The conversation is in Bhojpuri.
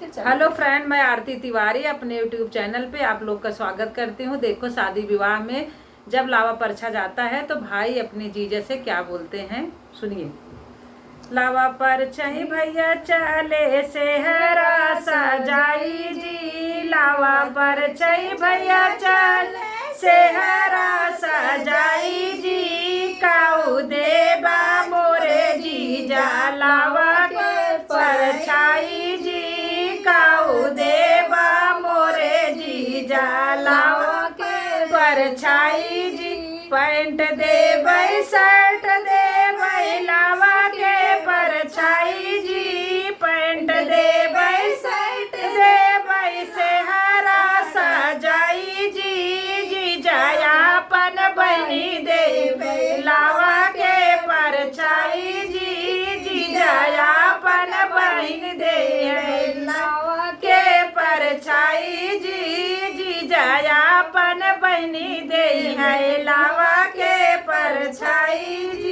हेलो फ्रेंड, मैं आरती तिवारी अपने यूट्यूब चैनल पे आप लोग का स्वागत करती हूँ। देखो, शादी विवाह में जब लावा परछा जाता है तो भाई अपने जीजे से क्या बोलते हैं, सुनिए। लावा परछाई भैया चले सेहरा सजाई जी, लावा परछाई भैया चले सेहरा सजाई जी, काऊ देबा मोरे जीजा लावा के परछाई जी, काऊ देबा मोरे जीजा लावा के परछाई जी, पैंट देबै शर्ट देबै लावा के परछाई जी, पैंट देबै शर्ट देबै सेहरा सजाई जी, जीजा अपन बनी देबै लावा के परछाई जी, जीजा अपन बन दे लावा के परछाई जी, जीजा अपन बनी दे है लावा के परछाई जी।